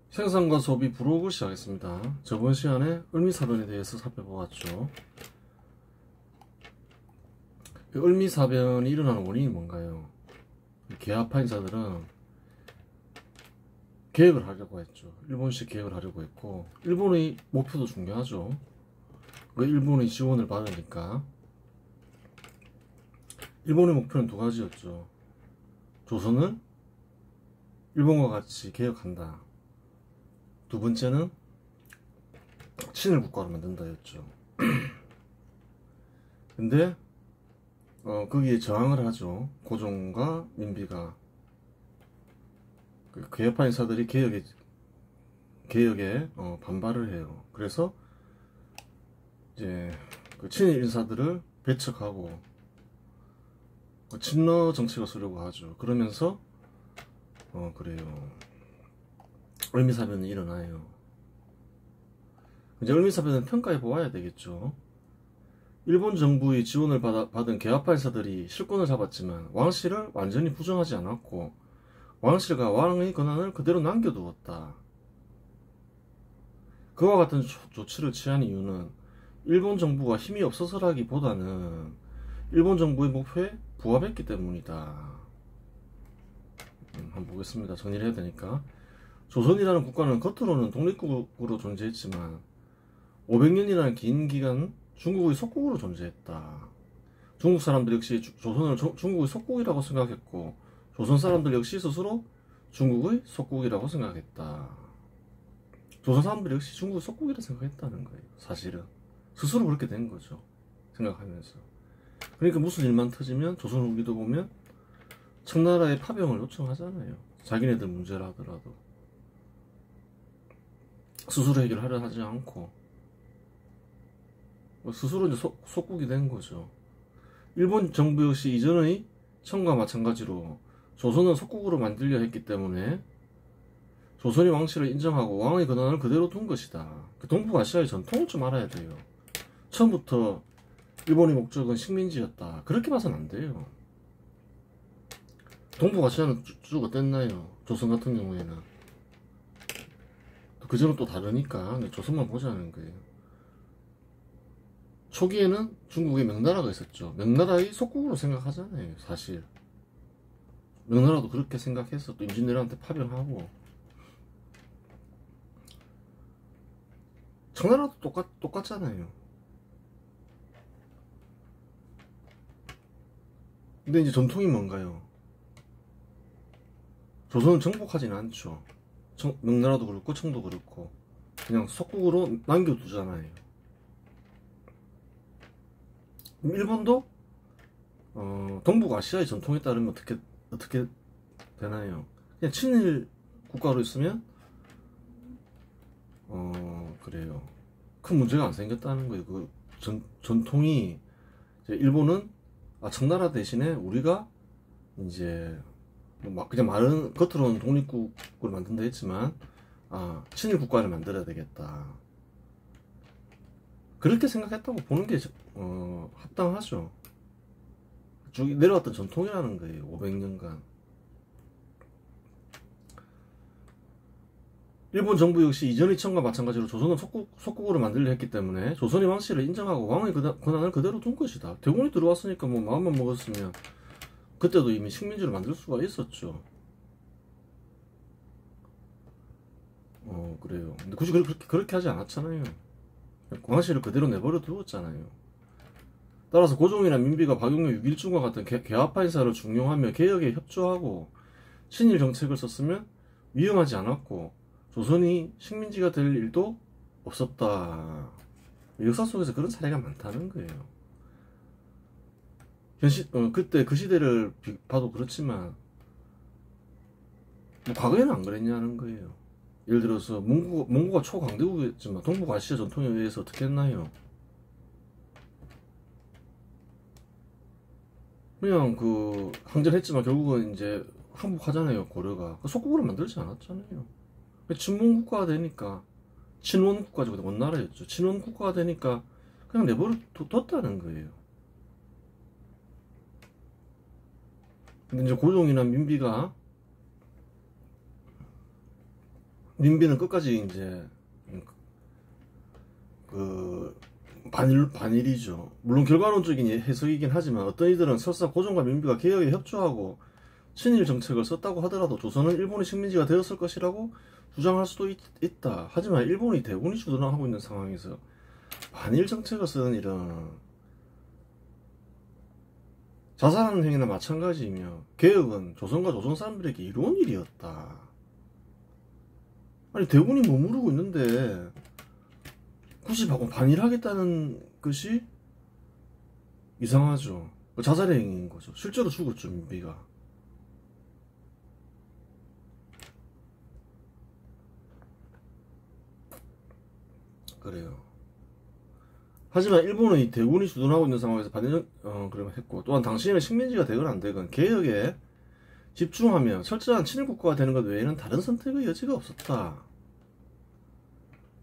생산과 소비 부록을 시작했습니다. 저번 시간에 을미사변에 대해서 살펴보았죠. 을미사변이 일어나는 원인이 뭔가요? 계엄파 인사들은 계획을 하려고 했죠. 일본식 계획을 하려고 했고, 일본의 목표도 중요하죠. 왜 일본의 지원을 받으니까. 일본의 목표는 두 가지였죠. 조선을 일본과 같이 개혁한다. 두 번째는 친일 국가로 만든다였죠. 근데 거기에 저항을 하죠. 고종과 민비가. 그 계엄파 인사들이 개혁에 반발을 해요. 그래서 이제 그 친일 인사들을 배척하고 친러 정책을 쓰려고 하죠. 그러면서 그래요. 을미사변이 일어나요. 이제 을미사변은 평가해 보아야 되겠죠. 일본 정부의 지원을 받은 계엄파 인사들이 실권을 잡았지만 왕실을 완전히 부정하지 않았고 왕실과 왕의 권한을 그대로 남겨두었다. 그와 같은 조치를 취한 이유는 일본 정부가 힘이 없어서라기보다는 일본 정부의 목표에 부합했기 때문이다. 한번 보겠습니다. 정리를 해야 되니까. 조선이라는 국가는 겉으로는 독립국으로 존재했지만 500년이라는 긴 기간 중국의 속국으로 존재했다. 중국 사람들 역시 조선을 중국의 속국이라고 생각했고 조선 사람들 역시 스스로 중국의 속국이라고 생각했다. 조선 사람들 역시 중국의 속국이라고 생각했다는 거예요. 사실은 스스로 그렇게 된 거죠. 생각하면서. 그러니까 무슨 일만 터지면 조선 후기도 보면 청나라의 파병을 요청하잖아요. 자기네들 문제라 하더라도 스스로 해결하려 하지 않고 스스로 이제 속국이 된 거죠. 일본 정부 역시 이전의 청과 마찬가지로 조선은 속국으로 만들려 했기 때문에 조선이 왕실을 인정하고 왕의 권한을 그대로 둔 것이다. 동북아시아의 전통을 좀 알아야 돼요. 처음부터 일본의 목적은 식민지였다. 그렇게 봐서는 안 돼요. 동북아시아는 쭉 어땠나요? 조선 같은 경우에는. 그전은 또 다르니까 조선만 보자는 거예요. 초기에는 중국에 명나라가 있었죠. 명나라의 속국으로 생각하잖아요. 사실 명나라도 그렇게 생각해서 또 임진왜란한테 파병하고 청나라도 똑같잖아요. 근데 이제 전통이 뭔가요? 조선은 정복하진 않죠. 명나라도 그렇고 청도 그렇고 그냥 속국으로 남겨두잖아요. 일본도 동북아시아의 전통에 따르면 어떻게 되나요? 그냥 친일 국가로 있으면 그래요. 큰 문제가 안 생겼다는 거예요. 그 전통이 이제 일본은 청나라 대신에 우리가 이제 그냥 말은 겉으로는 독립국을 만든다 했지만 친일 국가를 만들어야 되겠다. 그렇게 생각했다고 보는 게 합당하죠. 쭉 내려왔던 전통이라는 거예요. 500년간. 일본 정부 역시 이전의 청과 마찬가지로 조선을 속국으로 만들려 했기 때문에 조선의 왕실을 인정하고 왕의 권한을 그대로 둔 것이다. 대공이 들어왔으니까 뭐 마음만 먹었으면 그때도 이미 식민지를 만들 수가 있었죠. 그래요. 근데 굳이 그렇게 하지 않았잖아요. 왕실을 그대로 내버려 두었잖아요. 따라서 고종이나 민비가 박용료 6.1중과 같은 계엄파 인사를 중용하며 개혁에 협조하고 친일 정책을 썼으면 위험하지 않았고 조선이 식민지가 될 일도 없었다. 역사 속에서 그런 사례가 많다는 거예요. 그때 그 시대를 봐도 그렇지만 뭐 과거에는 안 그랬냐는 거예요. 예를 들어서 몽고가 초강대국이었지만 동북아시아 전통에 의해서 어떻게 했나요? 그냥 항전했지만 결국은 이제 항복하잖아요. 고려가 속국으로 만들지 않았잖아요. 친문 국가가 되니까 친원 국가죠. 원나라였죠. 친원 국가가 되니까 그냥 내버려 뒀다는 거예요. 근데 이제 고종이나 민비가 민비는 끝까지 이제 그 반일이죠. 물론 결과론적인 해석이긴 하지만 어떤 이들은 설사 고종과 민비가 개혁에 협조하고 친일 정책을 썼다고 하더라도 조선은 일본의 식민지가 되었을 것이라고 주장할 수도 있다. 하지만 일본이 대군이 주둔하고 있는 상황에서 반일 정책을 쓰는 일은 자살하는 행위나 마찬가지이며 개혁은 조선과 조선 사람들에게 이로운 일이었다. 아니 대군이 머무르고 있는데 굳이 반일하겠다는 것이 이상하죠. 자살의 행위인 거죠. 실제로 죽었죠, 민비가. 그래요. 하지만 일본은 이 대군이 주둔하고 있는 상황에서 반일 그러면 했고, 또한 당시에는 식민지가 되건 안 되건 개혁에 집중하며 철저한 친일 국가가 되는 것 외에는 다른 선택의 여지가 없었다.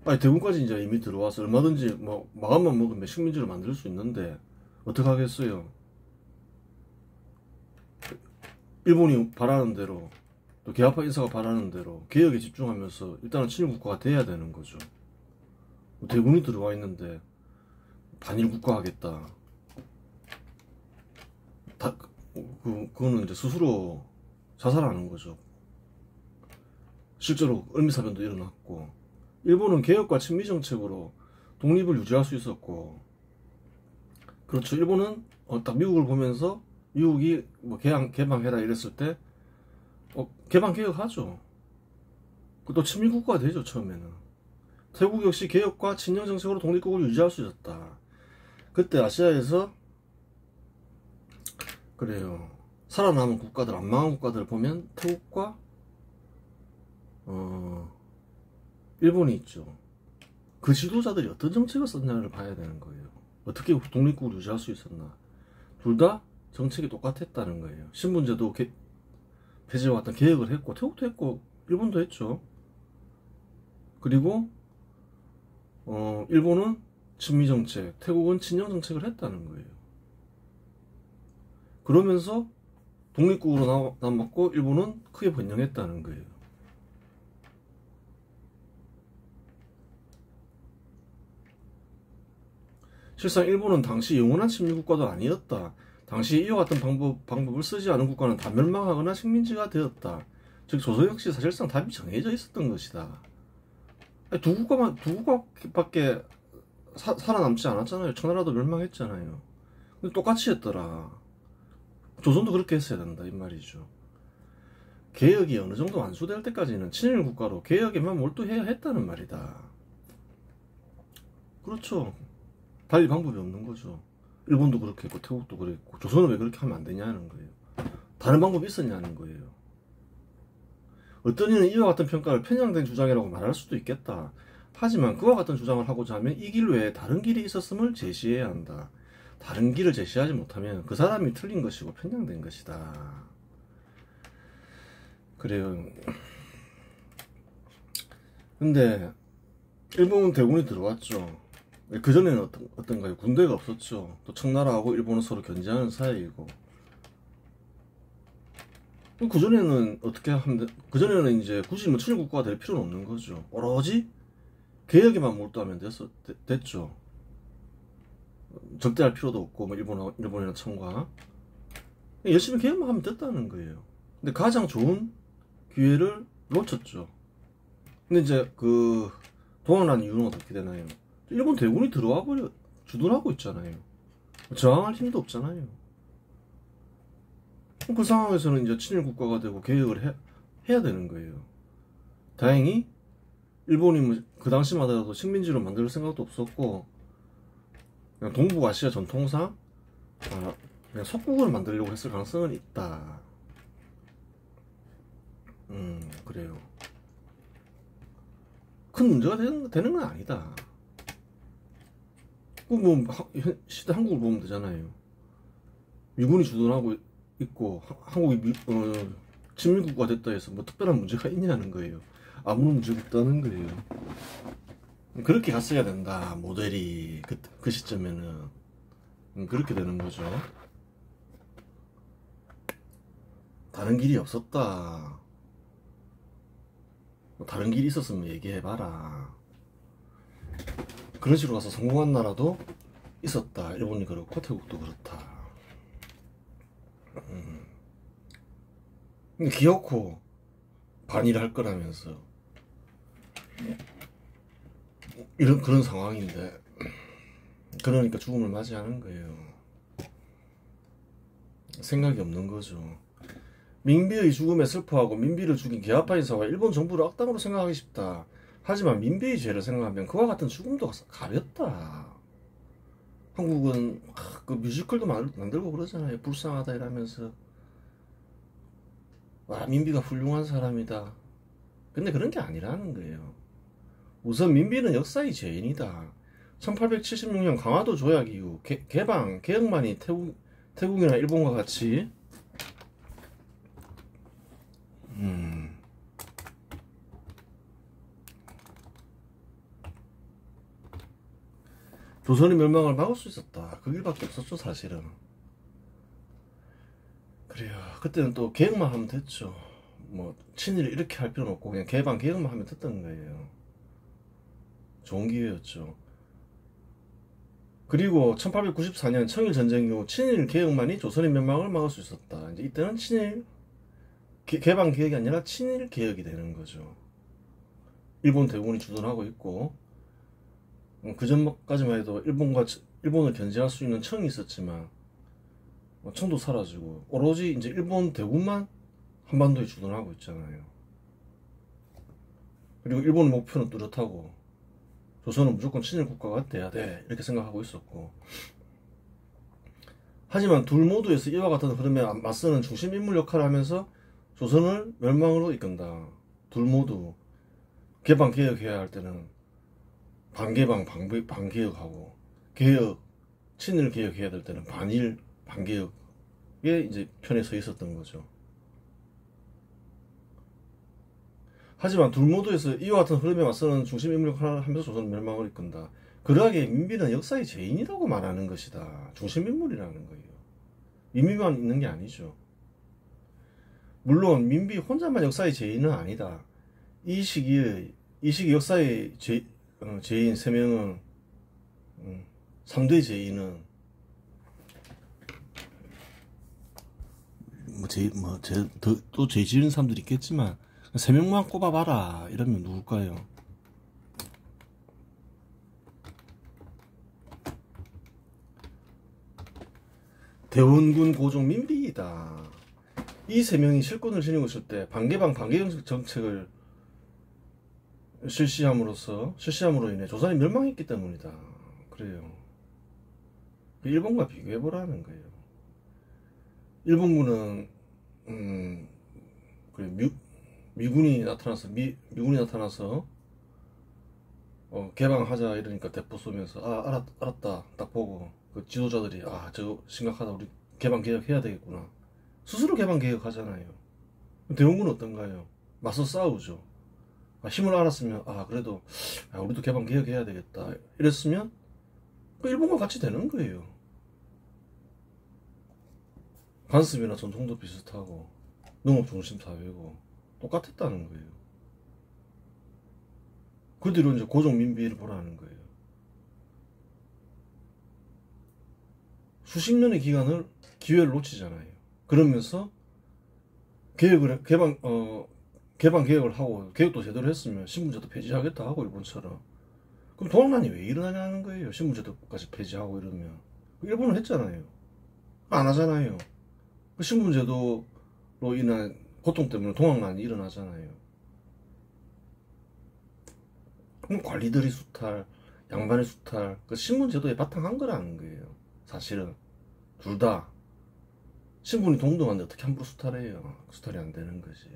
아니 대군까지 이제 이미 들어와서 얼마든지 뭐 마음만 먹으면 식민지를 만들 수 있는데 어떻게 하겠어요? 일본이 바라는 대로 또 개화파 인사가 바라는 대로 개혁에 집중하면서 일단은 친일 국가가 돼야 되는 거죠. 대군이 들어와 있는데 반일 국가 하겠다. 그거는 이제 스스로 자살하는 거죠. 실제로 을미사변도 일어났고, 일본은 개혁과 친미 정책으로 독립을 유지할 수 있었고, 그렇죠. 일본은 딱 미국을 보면서 미국이 뭐 개방해라 이랬을 때 개방 개혁하죠. 또 친미 국가가 되죠. 처음에는. 태국 역시 개혁과 친영 정책으로 독립국을 유지할 수 있었다. 그때 아시아에서 그래요. 살아남은 국가들, 안 망한 국가들을 보면 태국과 일본이 있죠. 그 지도자들이 어떤 정책을 썼냐를 봐야 되는 거예요. 어떻게 독립국을 유지할 수 있었나. 둘 다 정책이 똑같았다는 거예요. 신분제도 폐지와 같은 개혁을 했고, 태국도 했고 일본도 했죠. 그리고 일본은 친미 정책, 태국은 친영 정책을 했다는 거예요. 그러면서 독립국으로 남았고 일본은 크게 번영했다는 거예요. 실상 일본은 당시 영원한 친미 국가도 아니었다. 당시 이와 같은 방법을 쓰지 않은 국가는 다 멸망하거나 식민지가 되었다. 즉 조선 역시 사실상 답이 정해져 있었던 것이다. 아니, 두 국가밖에 살아남지 않았잖아요. 청나라도 멸망했잖아요. 근데 똑같이 했더라. 조선도 그렇게 했어야 된다 이 말이죠. 개혁이 어느 정도 완수될 때까지는 친일 국가로 개혁에만 몰두해야 했다는 말이다. 그렇죠. 달리 방법이 없는 거죠. 일본도 그렇게 했고 태국도 그랬고 조선은 왜 그렇게 하면 안 되냐는 거예요. 다른 방법이 있었냐는 거예요. 어떤 이는 이와 같은 평가를 편향된 주장이라고 말할 수도 있겠다. 하지만 그와 같은 주장을 하고자 하면 이 길 외에 다른 길이 있었음을 제시해야 한다. 다른 길을 제시하지 못하면 그 사람이 틀린 것이고 편향된 것이다. 그래요. 근데 일본 대군이 들어왔죠. 그전에는 어떤가요? 군대가 없었죠. 또 청나라하고 일본은 서로 견제하는 사이이고. 그전에는 어떻게 하면 그전에는 이제 굳이 뭐 친일 국가가 될 필요는 없는 거죠. 오로지 개혁에만 몰두하면 됐죠. 적대할 필요도 없고 뭐 일본이나 청과 열심히 개혁만 하면 됐다는 거예요. 근데 가장 좋은 기회를 놓쳤죠. 근데 이제 그 도망난 이유는 어떻게 되나요? 일본 대군이 들어와 버려 주둔하고 있잖아요. 저항할 힘도 없잖아요. 그 상황에서는 이제 친일 국가가 되고 개혁을 해야 되는 거예요. 다행히 일본이 뭐 그 당시만 하더라도 식민지로 만들 생각도 없었고 그냥 동북아시아 전통상 그냥 속국을 만들려고 했을 가능성은 있다. 그래요. 큰 문제가 되는 건 아니다. 뭐 시대 한국을 보면 되잖아요. 미군이 주둔하고 있고 한국이 친미국가 됐다 해서 뭐 특별한 문제가 있냐는 거예요. 아무런 문제가 없다는 거예요. 그렇게 갔어야 된다. 모델이 그 시점에는 그렇게 되는 거죠. 다른 길이 없었다. 뭐 다른 길이 있었으면 얘기해봐라. 그런 식으로 가서 성공한 나라도 있었다. 일본이 그렇고 태국도 그렇다. 근데 기어코 반일을 할 거라면서 이런 그런 상황인데, 그러니까 죽음을 맞이하는 거예요. 생각이 없는 거죠. 민비의 죽음에 슬퍼하고 민비를 죽인 개아파 인사와 일본 정부를 악당으로 생각하기 쉽다. 하지만 민비의 죄를 생각하면 그와 같은 죽음도 가볍다. 한국은 그 뮤지컬도 만들고 그러잖아요. 불쌍하다 이러면서. 와, 민비가 훌륭한 사람이다. 근데 그런 게 아니라는 거예요. 우선 민비는 역사의 죄인이다. 1876년 강화도 조약 이후 개혁만이 태국이나 일본과 같이 조선의 멸망을 막을 수 있었다. 그 길밖에 없었죠, 사실은. 그래요. 그때는 또 개혁만 하면 됐죠. 뭐 친일을 이렇게 할 필요는 없고 그냥 개혁만 하면 됐던 거예요. 좋은 기회였죠. 그리고 1894년 청일전쟁 이후 친일 개혁만이 조선의 멸망을 막을 수 있었다. 이제 이때는 친일 개방 개혁이 아니라 친일 개혁이 되는 거죠. 일본 대군이 주둔하고 있고, 그 전까지만 해도 일본을 견제할 수 있는 청이 있었지만 청도 사라지고 오로지 이제 일본 대군만 한반도에 주둔하고 있잖아요. 그리고 일본의 목표는 뚜렷하고 조선은 무조건 친일 국가가 돼야 돼 이렇게 생각하고 있었고, 하지만 둘 모두에서 이와 같은 흐름에 맞서는 중심 인물 역할을 하면서 조선을 멸망으로 이끈다. 둘 모두 개방 개혁해야 할 때는 반개방 반개혁하고, 친일 개혁해야 될 때는 반일 반개혁에 이제 편에 서 있었던 거죠. 하지만 둘 모두에서 이와 같은 흐름에 맞서는 중심 인물 역할을 하면서 조선은 멸망을 이끈다. 그러하기에 민비는 역사의 죄인이라고 말하는 것이다. 중심 인물이라는 거예요. 민비만 있는 게 아니죠. 물론 민비 혼자만 역사의 죄인은 아니다. 이 시기 역사의 죄인 3명은 3대 죄인은 또 죄 지은 사람들이 있겠지만 3명만 꼽아봐라 이러면 누굴까요? 대원군 고종 민비이다. 이 3명이 실권을 지니고 있을 때 반개방 반개혁 정책을 실시함으로 인해 조선이 멸망했기 때문이다. 그래요. 일본과 비교해보라는 거예요. 일본군은 미군이 나타나서 개방하자 이러니까 대포 쏘면서 알았다 딱 보고 그 지도자들이 저거 심각하다, 우리 개방 개혁해야 되겠구나, 스스로 개방 개혁하잖아요. 대원군은 어떤가요? 맞서 싸우죠. 힘을 알았으면 그래도 우리도 개방 개혁해야 되겠다 이랬으면 일본과 같이 되는 거예요. 간섭이나 전통도 비슷하고 농업 중심 사회고 똑같았다는 거예요. 그 뒤로 이제 고종 민비를 보라는 거예요. 수십 년의 기회를 놓치잖아요. 그러면서 개방 개혁을 하고 개혁도 제대로 했으면 신분제도 폐지하겠다 하고 일본처럼. 그럼 동학난이 왜 일어나냐는 거예요. 신분제도까지 폐지하고 이러면. 일본은 했잖아요. 안 하잖아요. 그 신분제도로 인한 고통 때문에 동학난이 일어나잖아요. 그럼 관리들이 수탈, 양반의 수탈, 그 신분제도에 바탕한 거라는 거예요. 사실은 둘 다 신분이 동등한데 어떻게 함부로 수탈해요? 수탈이 안 되는 거지.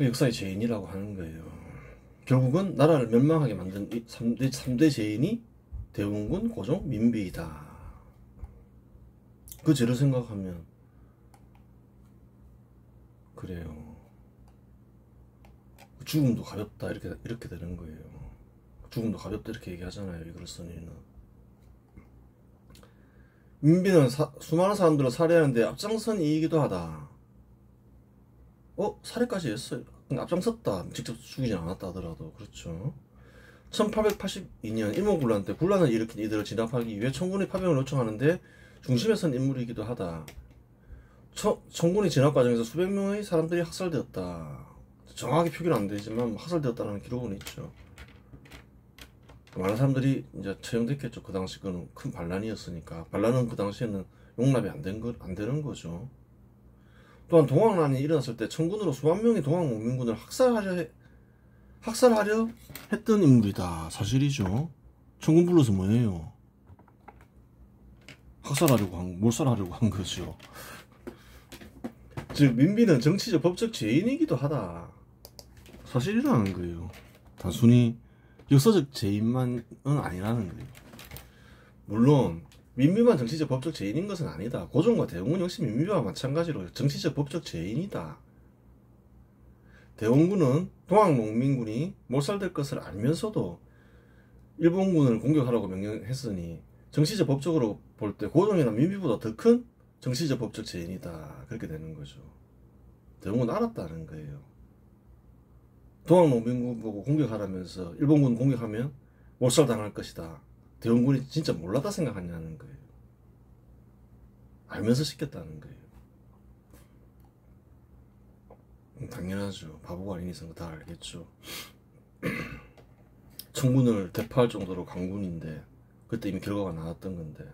역사의 죄인이라고 하는 거예요. 결국은 나라를 멸망하게 만든 이 3대 죄인이 대원군 고종 민비이다. 그 죄를 생각하면 그래요. 죽음도 가볍다 이렇게 되는 거예요. 죽음도 가볍다 이렇게 얘기하잖아요. 이 글쓴이는. 민비는 수많은 사람들을 살해하는데 앞장선 이이기도 하다. 살해까지 했어요. 앞장섰다. 직접 죽이지 않았다 하더라도. 그렇죠. 1882년 일본군란 때 군란을 일으킨 이들을 진압하기 위해 청군이 파병을 요청하는데 중심에 선 인물이기도 하다. 청군이 진압 과정에서 수백 명의 사람들이 학살되었다. 정확하게 표기는 안 되지만 학살되었다는 기록은 있죠. 많은 사람들이 이제 처형됐겠죠. 그 당시 그는 큰 반란이었으니까. 반란은 그 당시에는 용납이 안 되는 거죠. 또한 동학난이 일어났을 때 청군으로 수만 명의 동학농민군을 학살하려 했던 인물이다. 사실이죠. 청군 불러서 뭐예요? 몰살하려고 한 거죠. 즉 민비는 정치적 법적 죄인이기도 하다. 사실이라는 거예요. 단순히 역사적 죄인만은 아니라는 거예요. 물론 민비만 정치적 법적 죄인인 것은 아니다. 고종과 대원군 역시 민비와 마찬가지로 정치적 법적 죄인이다. 대원군은 동학농민군이 몰살될 것을 알면서도 일본군을 공격하라고 명령했으니 정치적 법적으로 볼 때 고종이나 민비보다 더 큰 정치적 법적 죄인이다. 그렇게 되는 거죠. 대원군은 알았다는 거예요. 동학농민군 보고 공격하라면서 일본군 공격하면 몰살당할 것이다. 대원군이 진짜 몰랐다 생각하냐는 거예요. 알면서 시켰다는 거예요. 당연하죠. 바보가 아닌 이상 다 알겠죠. 청군을 대파할 정도로 강군인데 그때 이미 결과가 나왔던 건데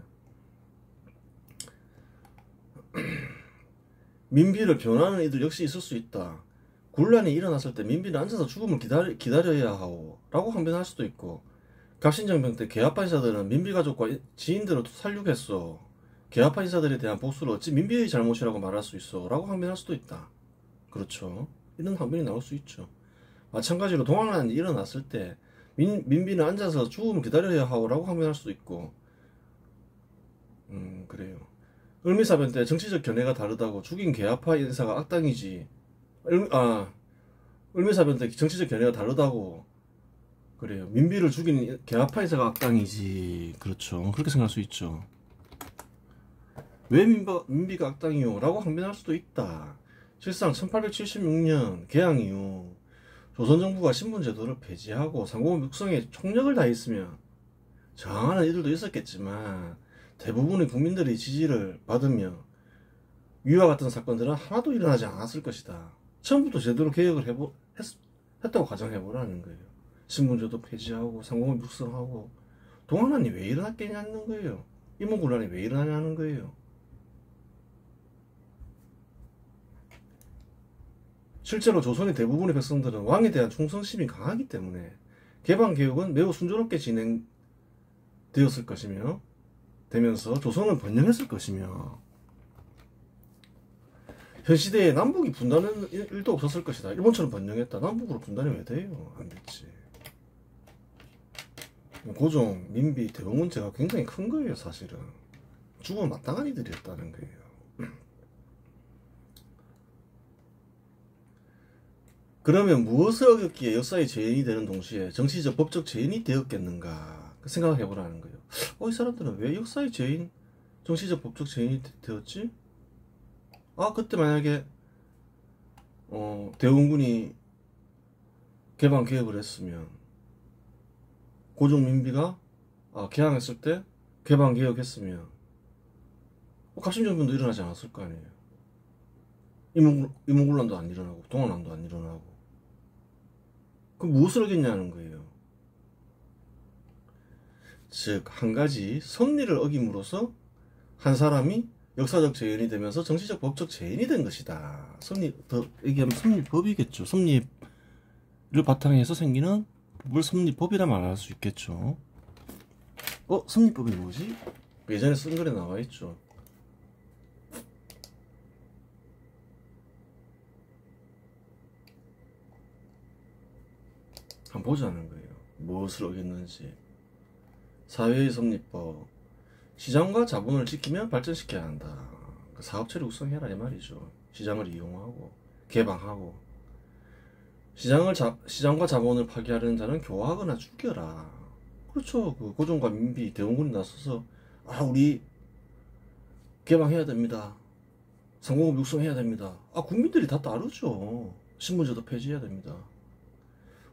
민비를 변호하는 이들 역시 있을 수 있다. 군란이 일어났을 때 민비는 앉아서 죽음을 기다려야 하오 라고 항변할 수도 있고, 갑신정병 때 계합파 인사들은 민비 가족과 지인들을 살육했어. 계합파 인사들에 대한 복수를 어찌 민비의 잘못이라고 말할 수 있어 라고 항변할 수도 있다. 그렇죠. 이런 항변이 나올 수 있죠. 마찬가지로 동학난이 일어났을 때 민비는 앉아서 죽음을 기다려야 하오 라고 항변할 수도 있고, 그래요. 을미사변 때 정치적 견해가 다르다고 죽인 계합파 인사가 악당이지. 을미사변 때 정치적 견해가 다르다고. 그래요. 민비를 죽인 계합파 인사가 악당이지. 그렇죠. 그렇게 생각할 수 있죠. 왜 민비가 악당이요? 라고 항변할 수도 있다. 실상 1876년 개항 이후 조선정부가 신분제도를 폐지하고 상공업 육성에 총력을 다했으면 저항하는 이들도 있었겠지만 대부분의 국민들의 지지를 받으며 위와 같은 사건들은 하나도 일어나지 않았을 것이다. 처음부터 제대로 개혁을 했다고 가정해보라는 거예요. 신분제도 폐지하고 상공업 육성하고 동학난이 왜 일어났겠냐는 거예요. 임원군란이 왜 일어나냐는 거예요. 실제로 조선의 대부분의 백성들은 왕에 대한 충성심이 강하기 때문에 개방개혁은 매우 순조롭게 진행되었을 것이며 되면서 조선은 번영했을 것이며 현 시대에 남북이 분단하는 일도 없었을 것이다. 일본처럼 번영했다. 남북으로 분단이 왜 돼요? 안 됐지. 고종, 민비, 대원 문제가 굉장히 큰 거예요. 사실은 죽으면 마땅한 이들이었다는 거예요. 그러면 무엇을 어겼기에 역사의 죄인이 되는 동시에 정치적 법적 죄인이 되었겠는가 생각을 해보라는 거예요. 이 사람들은 왜 역사의 죄인, 정치적 법적 죄인이 되었지? 그때 만약에 대원군이 개방개혁을 했으면 고종 민비가 개항했을 때 개방개혁했으면 갑신정변도 일어나지 않았을 거 아니에요. 임원군란도 안 일어나고 동학난도 안 일어나고. 그럼 무엇을 어겼냐는 거예요. 즉 한 가지 섭리를 어김으로써 한 사람이 역사적 죄인이 되면서 정치적 법적 죄인이 된 것이다. 더 얘기하면 섭리법이겠죠. 섭리를 바탕에서 생기는 법을 섭리법이라 말할 수 있겠죠. 섭리법이 뭐지? 예전에 쓴 글에 나와 있죠. 한번 보자는 거예요. 무엇을 어겼는지. 사회의 섭리법. 시장과 자본을 지키며 발전시켜야 한다. 사업체를 육성해라 이 말이죠. 시장을 이용하고 개방하고 시장과 자본을 파괴하려는 자는 교화하거나 죽여라. 그렇죠. 그 고종과 민비, 대원군이 나서서 우리 개방해야 됩니다. 상공업 육성해야 됩니다. 아, 국민들이 다 따르죠. 신분제도 폐지해야 됩니다.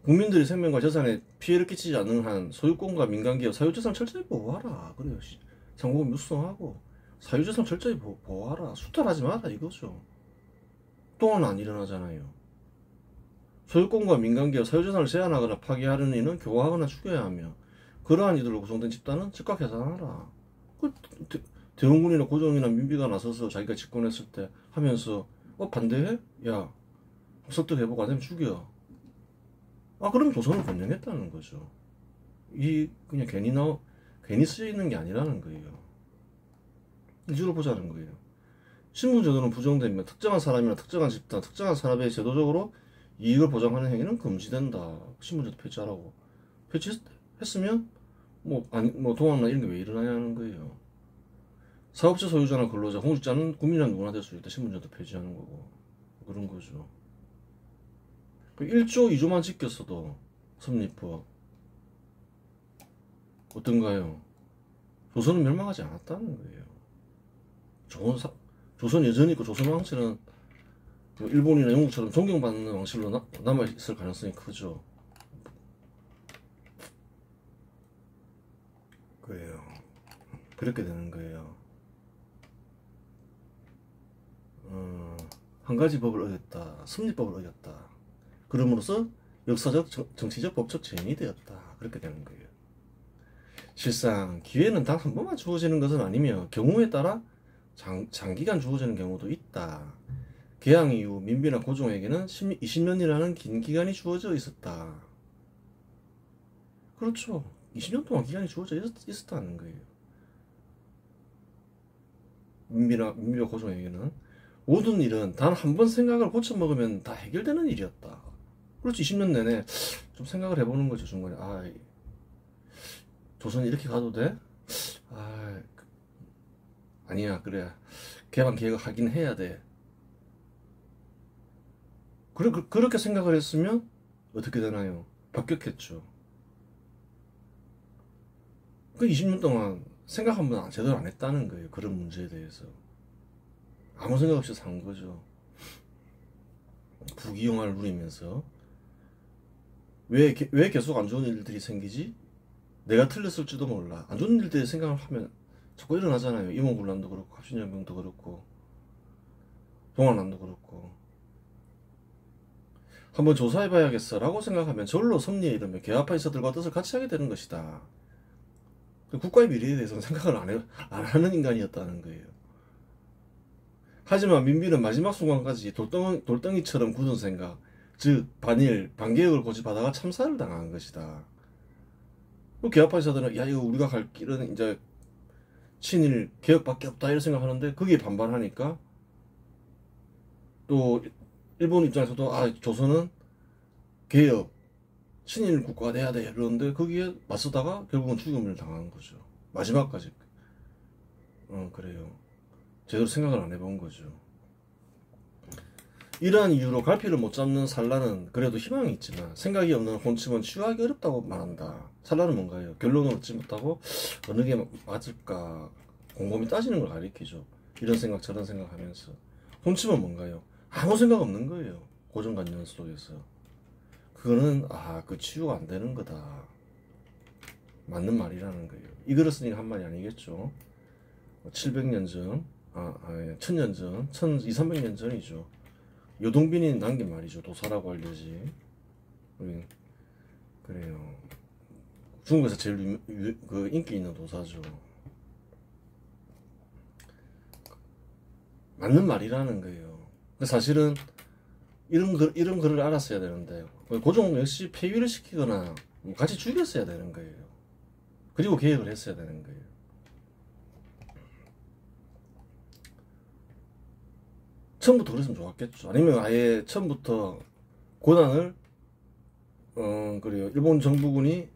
국민들의 생명과 재산에 피해를 끼치지 않는 한 소유권과 민간기업 사유재산 철저히 보호하라. 그래요. 상공업 육성하고 사유재산 철저히 보호하라. 수탈하지 마라 이거죠. 또한 안 일어나잖아요. 소유권과 민간기업 사유재산을 제한하거나 파기하려는 이는 교화하거나 죽여야 하며 그러한 이들로 구성된 집단은 즉각 해산하라. 대원군이나 고종이나 민비가 나서서 자기가 집권했을 때 하면서 반대해? 야 설득해보고 안 되면 죽여. 아 그러면 조선을 번영했다는 거죠. 그냥 괜히 쓰여 있는 게 아니라는 거예요. 이주로 보자는 거예요. 신분제도는 부정되면 특정한 사람이나 특정한 집단, 특정한 산업에 제도적으로 이익을 보장하는 행위는 금지된다. 신분제도 폐지하라고. 폐지했으면 동학나 이런 게 왜 일어나냐는 거예요. 사업체 소유자나 근로자, 공직자는 국민이나 누구나 될 수 있다. 신분제도 폐지하는 거고 그런 거죠. 1조 2조만 지켰어도 섭리법 어떤가요? 조선은 멸망하지 않았다는 거예요. 조선 여전히 있고 조선 왕실은 일본이나 영국처럼 존경받는 왕실로 남아있을 가능성이 크죠. 그래요. 그렇게 되는 거예요. 한 가지 법을 어겼다. 섭리법을 어겼다. 그럼으로써 역사적, 정치적, 법적 죄인이 되었다. 그렇게 되는 거예요. 실상 기회는 단 한 번만 주어지는 것은 아니며 경우에 따라 장기간 주어지는 경우도 있다. 개항 이후 민비나 고종에게는 20년이라는 긴 기간이 주어져 있었다. 그렇죠. 20년 동안 기간이 주어져 있었다는 거예요. 민비와 고종에게는 모든 일은 단 한 번 생각을 고쳐먹으면 다 해결되는 일이었다. 그렇지. 20년 내내 좀 생각을 해보는 거죠. 중간에 조선이 이렇게 가도 돼? 아니야. 그래. 개방 계획을 하긴 해야 돼. 그렇게 생각을 했으면 어떻게 되나요? 바뀌었겠죠. 그 20년 동안 생각 한 번 제대로 안 했다는 거예요. 그런 문제에 대해서. 아무 생각 없이 산 거죠. 부귀영화를 누리면서. 왜 계속 안 좋은 일들이 생기지? 내가 틀렸을지도 몰라. 안 좋은 일들이 생각을 하면 자꾸 일어나잖아요. 임원군란도 그렇고 갑신연병도 그렇고 동학난도 그렇고. 한번 조사해봐야겠어 라고 생각하면 절로 섭리에 이르며 개화파 인사들과 뜻을 같이 하게 되는 것이다. 국가의 미래에 대해서는 생각을 안 하는 인간이었다는 거예요. 하지만 민비는 마지막 순간까지 돌덩이처럼 굳은 생각, 즉 반개혁을 고집하다가 참사를 당한 것이다. 개화파 인사들은 이거 우리가 갈 길은 이제 친일 개혁밖에 없다 이런 생각하는데 거기에 반발하니까 또 일본 입장에서도 조선은 개혁 친일 국가가 돼야 돼 이러는데 거기에 맞서다가 결국은 죽음을 당한 거죠. 마지막까지. 그래요. 제대로 생각을 안 해본 거죠. 이러한 이유로 갈피를 못 잡는 산란은 그래도 희망이 있지만 생각이 없는 혼침은 치유하기 어렵다고 말한다. 산란은 뭔가요? 결론을 얻지 못하고 어느 게 맞을까 곰곰이 따지는 걸 가리키죠. 이런 생각 저런 생각 하면서. 혼침은 뭔가요? 아무 생각 없는 거예요. 고정관념 속에서. 그거는 그 치유가 안 되는 거다. 맞는 말이라는 거예요. 이 글을 쓰니까 한 말이 아니겠죠. 700년 전, 1000년 전, 1200~300년 전이죠. 요동빈이 남긴 말이죠. 도사라고 알려지. 그래요. 중국에서 제일 인기 있는 도사죠. 맞는 말이라는 거예요. 사실은 이런 글을 알았어야 되는데 고종 역시 폐위를 시키거나 같이 죽였어야 되는 거예요. 그리고 계획을 했어야 되는 거예요. 처음부터 그랬으면 좋았겠죠. 아니면 아예 처음부터 고난을 그래요. 일본 정부가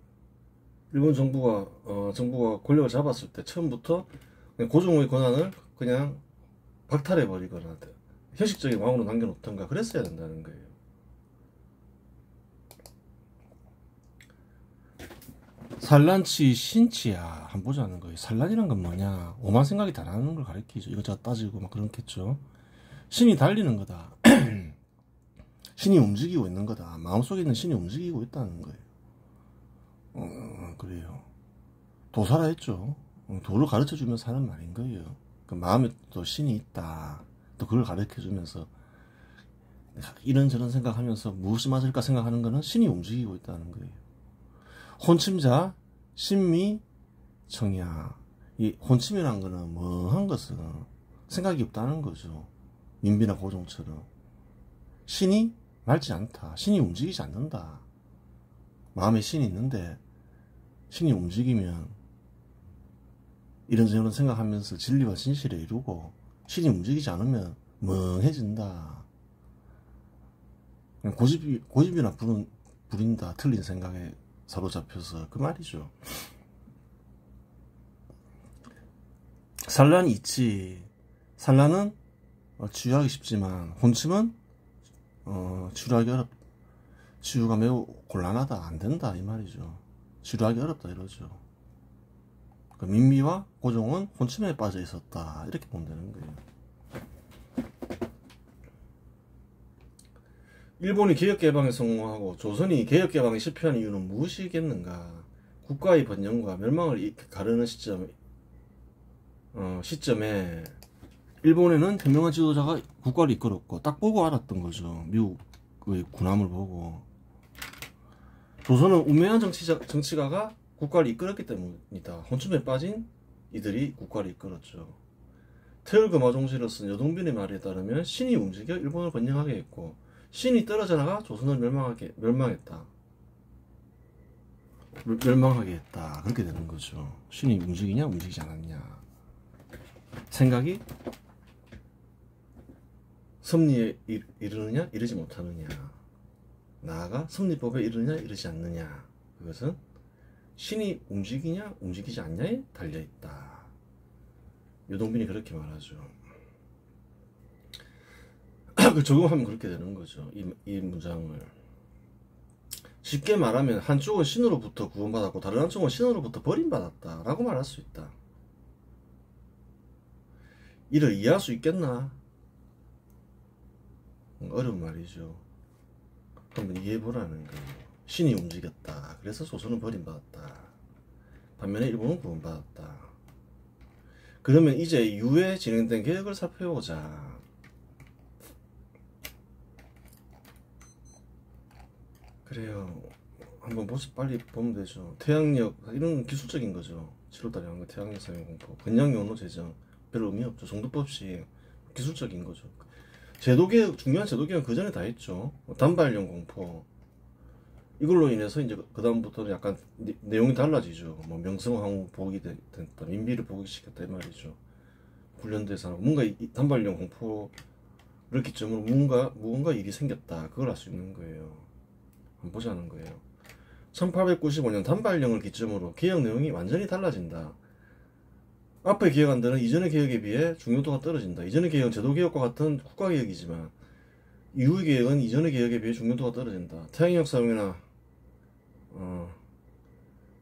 권력을 잡았을 때 처음부터 고종의 권한을 그냥 박탈해 버리거나 형식적인 왕으로 남겨놓던가 그랬어야 된다는 거예요. 산란치 신치야 한번 보자는 거예요. 산란이란 건 뭐냐? 오만 생각이 다 나는 걸 가리키죠. 이것저것 따지고 막 그렇겠죠. 신이 달리는 거다. 신이 움직이고 있는 거다. 마음속에 있는 신이 움직이고 있다는 거예요. 그래요. 도사라 했죠. 도를 가르쳐주면서 하는 말인 거예요. 그 마음에 또 신이 있다. 또 그걸 가르쳐주면서 이런저런 생각하면서 무엇이 맞을까 생각하는 거는 신이 움직이고 있다는 거예요. 혼침자, 신미, 청야. 이 혼침이라는 거는 멍한 것은 생각이 없다는 거죠. 민비나 고종처럼. 신이 맑지 않다. 신이 움직이지 않는다. 마음에 신이 있는데 신이 움직이면 이런저런 생각하면서 진리와 진실을 이루고, 신이 움직이지 않으면 멍해진다. 고집이나 부린다. 틀린 생각에 사로잡혀서 그 말이죠. 산란이 있지. 산란은 치유하기 쉽지만 혼침은 치유하기 치유가 매우 곤란하다. 안 된다 이 말이죠. 치유하기 어렵다 이러죠. 그 민미와 고종은 혼침에 빠져 있었다 이렇게 보면 되는 거예요. 일본이 개혁개방에 성공하고 조선이 개혁개방에 실패한 이유는 무엇이겠는가? 국가의 번영과 멸망을 가르는 시점에 일본에는 현명한 지도자가 국가를 이끌었고 딱 보고 알았던 거죠. 미국의 군함을 보고. 조선은 우매한 정치가가 국가를 이끌었기 때문이다. 혼침에 빠진 이들이 국가를 이끌었죠. 태을금화종시를 쓴 여동빈의 말에 따르면 신이 움직여 일본을 번영하게 했고 신이 떨어져 나가 조선을 멸망하게 했다. 그렇게 되는 거죠. 신이 움직이냐 움직이지 않았냐. 생각이 섭리에 이르느냐 이르지 못하느냐, 나아가 섭리법에 이르느냐 이르지 않느냐, 그것은 신이 움직이냐 움직이지 않냐에 달려있다. 유동빈이 그렇게 말하죠. 그 적용하면 그렇게 되는 거죠. 이 문장을 쉽게 말하면 한쪽은 신으로부터 구원받았고 다른 한쪽은 신으로부터 버림받았다 라고 말할 수 있다. 이를 이해할 수 있겠나? 어려운 말이죠. 한번 이해해보라는 거예요. 신이 움직였다. 그래서 조선은 버림받았다. 반면에 일본은 구원받았다. 그러면 이제 이후에 진행된 개혁을 살펴보자. 그래요. 한번 빨리 보면 되죠. 태양력, 이런 기술적인 거죠. 7월달에 한 거 태양력 사용공포, 건양연호 제정, 별 의미 없죠. 정도법식 기술적인 거죠. 제도개혁, 중요한 제도개혁은 그 전에 다 했죠. 단발령 공포. 이걸로 인해서 이제 그 다음부터는 약간 내용이 달라지죠. 뭐 명성황후 복이 됐다, 민비를 복위시켰다 이 말이죠. 훈련대상 뭔가 이 단발령 공포를 기점으로 무언가 일이 생겼다. 그걸 알 수 있는 거예요. 한번 보자는 거예요. 1895년 단발령을 기점으로 개혁 내용이 완전히 달라진다. 앞의 개혁안들은 이전의 개혁에 비해 중요도가 떨어진다. 이전의 개혁은 제도개혁과 같은 국가개혁이지만 이후의 개혁은 이전의 개혁에 비해 중요도가 떨어진다. 태양력 사용이나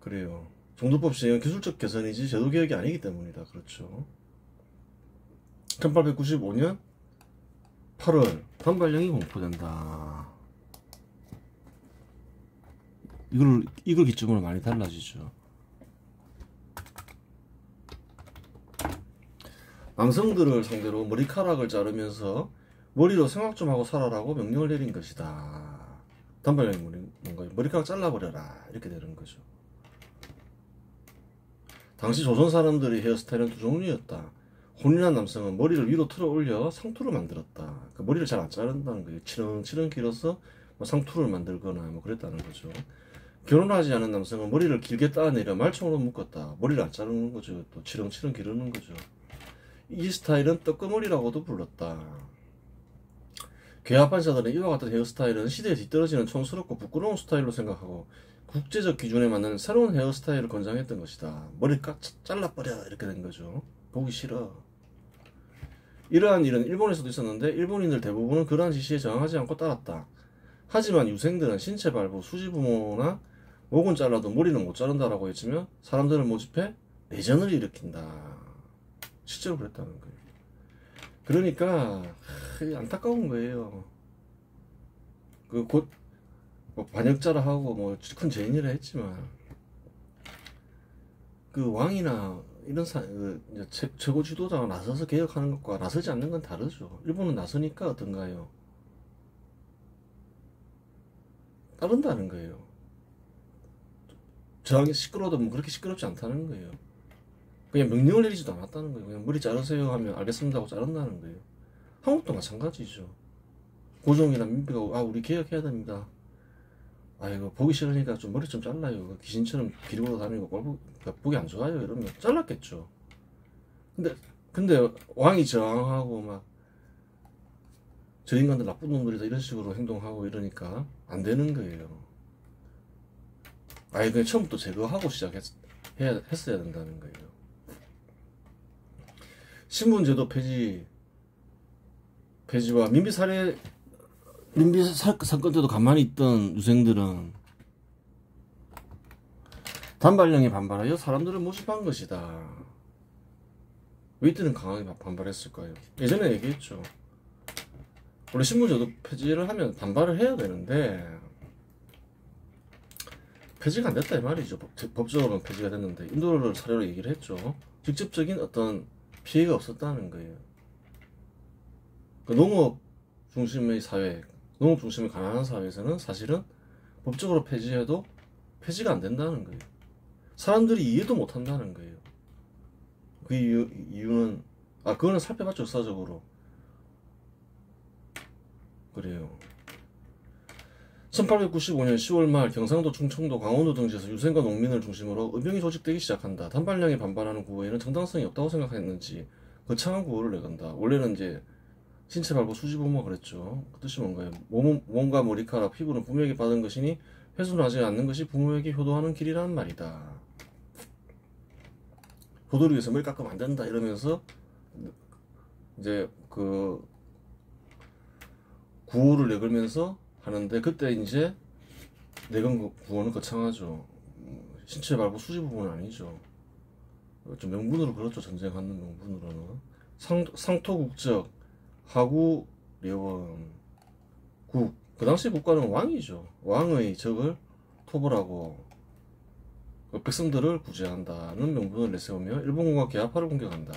그래요. 정도법 시행은 기술적 개선이지 제도개혁이 아니기 때문이다. 그렇죠. 1895년 8월 단발령이 공포된다. 이걸 기점으로 많이 달라지죠. 남성들을 상대로 머리카락을 자르면서 머리로 생각 좀 하고 살아라고 명령을 내린 것이다. 단발령이 뭔가요? 머리카락 잘라버려라 이렇게 되는 거죠. 당시 조선 사람들의 헤어스타일은 두 종류였다. 혼인한 남성은 머리를 위로 틀어 올려 상투를 만들었다. 그 머리를 잘 안 자른다는 거예요. 치렁치렁 길어서 뭐 상투를 만들거나 뭐 그랬다는 거죠. 결혼하지 않은 남성은 머리를 길게 따내려 말총으로 묶었다. 머리를 안 자르는 거죠. 또 치렁치렁 기르는 거죠. 이 스타일은 떡거머리라고도 불렀다. 괴합반사들은 이와 같은 헤어스타일은 시대에 뒤떨어지는 촌스럽고 부끄러운 스타일로 생각하고 국제적 기준에 맞는 새로운 헤어스타일을 권장했던 것이다. 머리 깍 잘라버려 이렇게 된 거죠. 보기 싫어. 이러한 일은 일본에서도 있었는데 일본인들 대부분은 그러한 지시에 저항하지 않고 따랐다. 하지만 유생들은 신체 발부, 수지부모나 목은 잘라도 머리는 못 자른다라고 했으며 사람들을 모집해 내전을 일으킨다. 실제로 그랬다는 거예요. 그러니까 안타까운 거예요. 곧 뭐 반역자라 하고 뭐 큰 죄인이라 했지만 그 왕이나 이런 이제 최고 지도자가 나서서 개혁하는 것과 나서지 않는 건 다르죠. 일본은 나서니까 어떤가요? 따른다는 거예요. 저항이 시끄러워도 뭐 그렇게 시끄럽지 않다는 거예요. 그냥 명령을 내리지도 않았다는 거예요. 그냥 머리 자르세요 하면 알겠습니다 하고 자른다는 거예요. 한국도 마찬가지죠. 고종이나 민비가 우리 개혁해야 됩니다. 아이고 보기 싫으니까 좀 머리 좀 잘라요. 귀신처럼 기르고 다니고 보기 안 좋아요. 이러면 잘랐겠죠. 근데 왕이 저항하고 막 저 인간들 나쁜 놈들이다 이런 식으로 행동하고 이러니까 안 되는 거예요. 그냥 처음부터 제거하고 했어야 된다는 거예요. 신분제도 폐지와 민비 사건 때도 가만히 있던 유생들은 단발령에 반발하여 사람들을 모집한 것이다. 왜 이때는 강하게 반발했을까요? 예전에 얘기했죠. 원래 신분제도 폐지를 하면 반발을 해야 되는데 폐지가 안 됐다 이 말이죠. 법적으로는 폐지가 됐는데 인도를 사례로 얘기를 했죠. 직접적인 어떤 피해가 없었다는 거예요. 농업 중심의 사회, 농업 중심의 가난한 사회에서는 사실은 법적으로 폐지해도 폐지가 안 된다는 거예요. 사람들이 이해도 못 한다는 거예요. 그 이유는 그거는 살펴봤죠. 역사적으로 그래요. 1895년 10월 말 경상도, 충청도, 강원도 등지에서 유생과 농민을 중심으로 의병이 조직되기 시작한다. 단발령에 반발하는 구호에는 정당성이 없다고 생각했는지 거창한 구호를 내건다. 원래는 이제 신체 발부 수지부모가 그랬죠. 그 뜻이 뭔가요? 몸과 머리카락, 피부는 부모에게 받은 것이니 훼손하지 않는 것이 부모에게 효도하는 길이라는 말이다. 효도를 위해서 머리 깎으면 안 된다 이러면서 이제 그 구호를 내걸면서 하는데 그때 이제 내건 구호는 거창하죠. 신체 발부 수지 부분은 아니죠. 좀 명분으로 그렇죠. 전쟁하는 명분으로는 상토국적 하구 려원 그 당시 국가는 왕이죠. 왕의 적을 토벌하고 백성들을 구제한다는 명분을 내세우며 일본군과 개화파를 공격한다.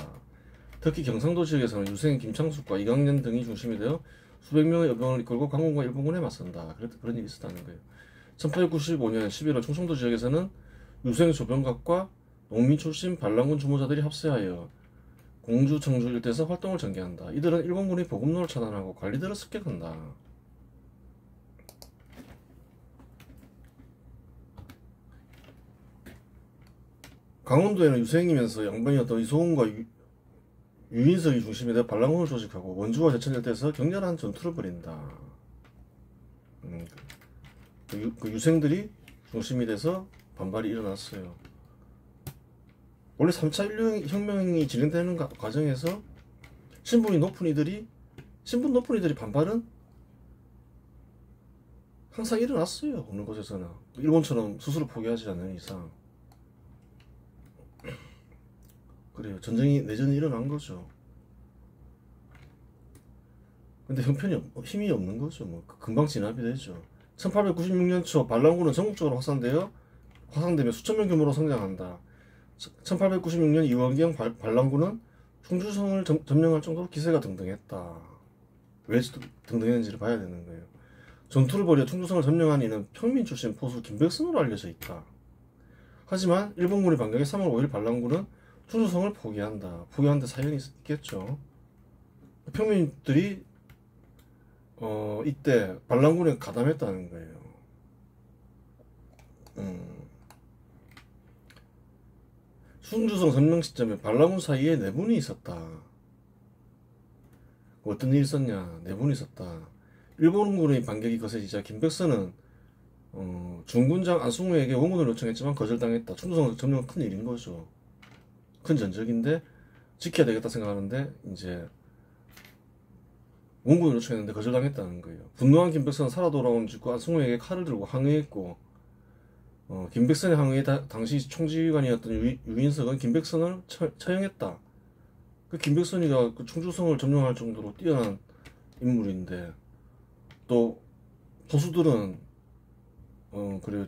특히 경상도 지역에서는 유생 김창숙과 이강년 등이 중심이 되어 수백 명의 여병을 이끌고 강군과 일본군에 맞선다. 그런 일이 있었다는 거예요. 1895년 11월 충청도 지역에서는 유생 조병각과 농민 출신 반란군 주모자들이 합세하여 공주, 청주 일대에서 활동을 전개한다. 이들은 일본군의 보급로를 차단하고 관리들을 습격한다. 강원도에는 유생이면서 양반이었던 이소은과 유인석이 중심이 되어 반란군을 조직하고 원주와 제천 일대에서 격렬한 전투를 벌인다. 그 유생들이 중심이 돼서 반발이 일어났어요. 원래 3차 인류혁명이 진행되는 과정에서 신분 높은 이들이 반발은 항상 일어났어요. 어느 곳에서는 일본처럼 스스로 포기하지 않는 이상. 그래요. 내전이 일어난 거죠. 근데 힘이 없는 거죠. 뭐 금방 진압이 되죠. 1896년 초 반란군은 전국적으로 확산되며 수천 명 규모로 성장한다. 1896년 이원경 반란군은 충주성을 점령할 정도로 기세가 등등했다. 왜 등등했는지를 봐야 되는 거예요. 전투를 벌여 충주성을 점령한 이는 평민 출신 포수 김백선으로 알려져 있다. 하지만 일본군이 반격해 3월 5일 반란군은 충주성을 포기한데 사연이 있겠죠. 평민들이 이때 반란군에 가담했다는 거예요. 충주성 점령 시점에 반란군 사이에 내분이 있었다. 어떤 일이 있었냐? 내분이 있었다. 일본군의 반격이 거세지자 김백선은 중군장 안승우에게 원군을 요청했지만 거절당했다. 충주성 점령은 큰 일인 거죠. 큰 전적인데 지켜야 되겠다 생각하는데 이제 원군을 요청했는데 거절당했다는 거예요. 분노한 김백선은 살아 돌아온 직후 안승우에게 칼을 들고 항의했고 김백선의 항의에 당시 총지휘관이었던 유인석은 김백선을 처형했다. 그 김백선이가 그 충주성을 점령할 정도로 뛰어난 인물인데 또 보수들은 그래요.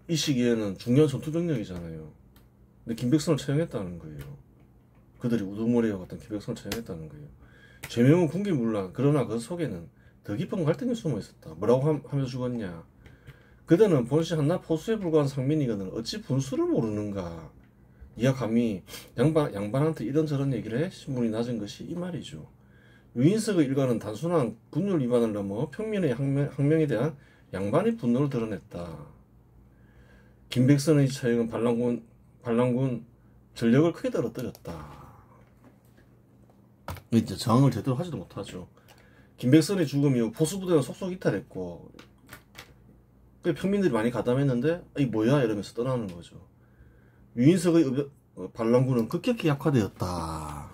이 시기에는 중요한 전투 병력이잖아요. 근데 김백선을 처형했다는 거예요. 그들이 우두머리와 같은 김백선을 처형했다는 거예요. 죄명은 군기문란. 그러나 그 속에는 더 깊은 갈등이 숨어 있었다. 뭐라고 하며 죽었냐. 그대는 본시 한낱 포수에 불과한 상민이거늘 어찌 분수를 모르는가. 네가 감히 양반한테 이런저런 얘기를 해? 신분이 낮은 것이 이 말이죠. 유인석의 일가는 단순한 군율 위반을 넘어 평민의 항명에 대한 양반의 분노를 드러냈다. 김백선의 처형은 반란군 전력을 크게 떨어뜨렸다. 이제 저항을 제대로 하지도 못하죠. 김백선의 죽음 이후 보수부대는 속속 이탈했고 평민들이 많이 가담했는데 이 뭐야 이러면서 떠나는 거죠. 유인석의 반란군은 급격히 약화되었다.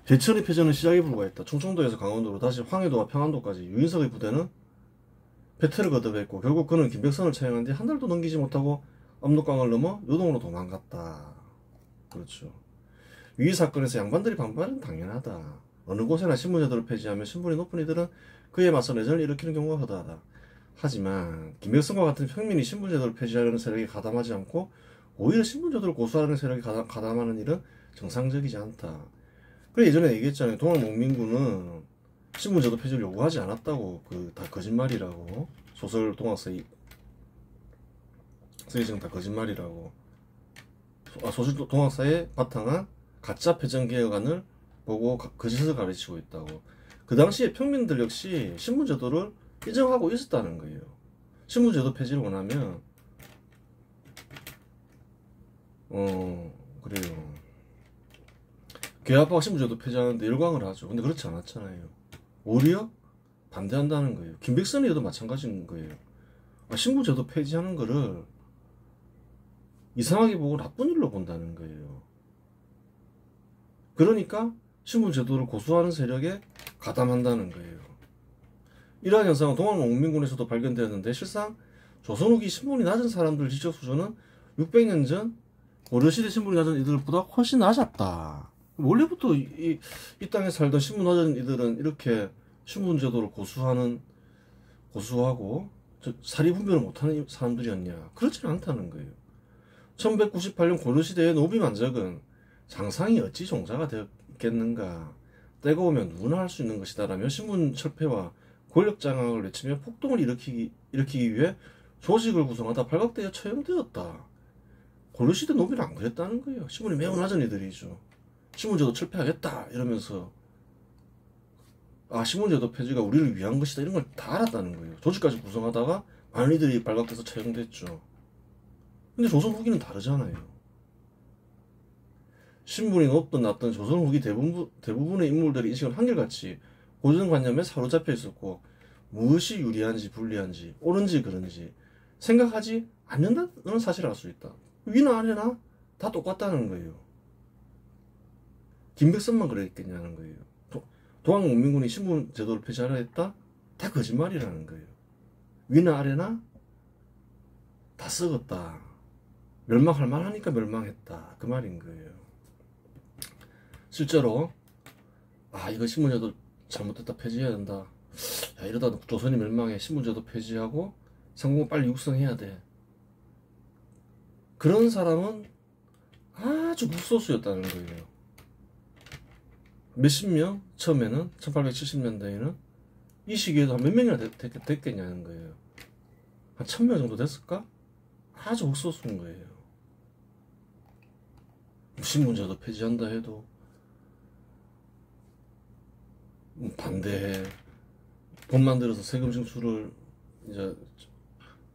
대천의 패전은 시작에 불과했다. 충청도에서 강원도로 다시 황해도와 평안도까지 유인석의 부대는 패퇴를 거듭했고 결국 그는 김백선을 처형한 뒤 한 달도 넘기지 못하고 압록강을 넘어 요동으로 도망갔다. 그렇죠. 위 사건에서 양반들이 반발은 당연하다. 어느 곳에나 신분제도를 폐지하면 신분이 높은 이들은 그에 맞서 내전을 일으키는 경우가 허다하다. 하지만 김백선과 같은 평민이 신분제도를 폐지하려는 세력에 가담하지 않고 오히려 신분제도를 고수하려는 세력에 가담하는 일은 정상적이지 않다. 그래 예전에 얘기했잖아요. 동학농민군은 신분제도 폐지를 요구하지 않았다고. 그 다 거짓말이라고. 소설 동학서의 쓰이지는 다 거짓말이라고. 소설 동학사에 바탕한 가짜 패전개혁안을 보고 거짓을 가르치고 있다고. 그 당시에 평민들 역시 신분제도를 인정하고 있었다는 거예요. 신분제도 폐지를 원하면 그래요. 개화파가 신분제도 폐지하는데 열광을 하죠. 근데 그렇지 않았잖아요. 오히려 반대한다는 거예요. 김백선이도 마찬가지인 거예요. 신분제도 폐지하는 거를 이상하게 보고 나쁜 일로 본다는 거예요. 그러니까 신분제도를 고수하는 세력에 가담한다는 거예요. 이러한 현상은 동학농민군에서도 발견되었는데 실상 조선 후기 신분이 낮은 사람들 지적 수준은 600년 전 고려시대 신분이 낮은 이들보다 훨씬 낮았다. 원래부터 이 땅에 살던 신분 낮은 이들은 이렇게 신분제도를 고수하고 사리분별을 못하는 사람들이었냐? 그렇지는 않다는 거예요. 1198년 고려시대의 노비만적은 장상이 어찌 종자가 되었겠는가? 때가 오면 누구나 할 수 있는 것이다 라며 신분 철폐와 권력 장악을 외치며 폭동을 일으키기 위해 조직을 구성하다 발각되어 처형되었다. 고려시대 노비는 안 그랬다는 거예요. 신분이 매우 낮은 이들이죠. 신분제도 철폐하겠다 이러면서 신분제도 폐지가 우리를 위한 것이다 이런 걸 다 알았다는 거예요. 조직까지 구성하다가 많은 이들이 발각돼서 처형됐죠. 근데 조선 후기는 다르잖아요. 신분이 높든 낮든 조선 후기 대부분의 인물들의 인식은 한결같이 고정관념에 사로잡혀 있었고 무엇이 유리한지 불리한지 옳은지 그른지 생각하지 않는다는 사실을 알 수 있다. 위나 아래나 다 똑같다는 거예요. 김백선만 그랬겠냐는 거예요. 동학농민군이 신분제도를 폐지하려 했다? 다 거짓말이라는 거예요. 위나 아래나 다 썩었다. 멸망할 만하니까 멸망했다. 그 말인 거예요. 실제로 이거 신분제도 잘못됐다 폐지해야 된다. 이러다 조선이 멸망해. 신분제도 폐지하고 상공을 빨리 육성해야 돼. 그런 사람은 아주 극소수였다는 거예요. 몇십 명? 처음에는 1870년대에는 이 시기에도 한 몇 명이나 됐겠냐는 거예요. 한 1000명 정도 됐을까? 아주 극소수인 거예요. 신분제도 폐지한다 해도 반대해. 돈 만들어서 세금 징수를 이제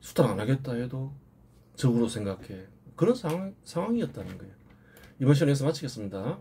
수탈 안 하겠다 해도 적으로 생각해. 그런 상황이었다는 거예요. 이번 시간에서 마치겠습니다.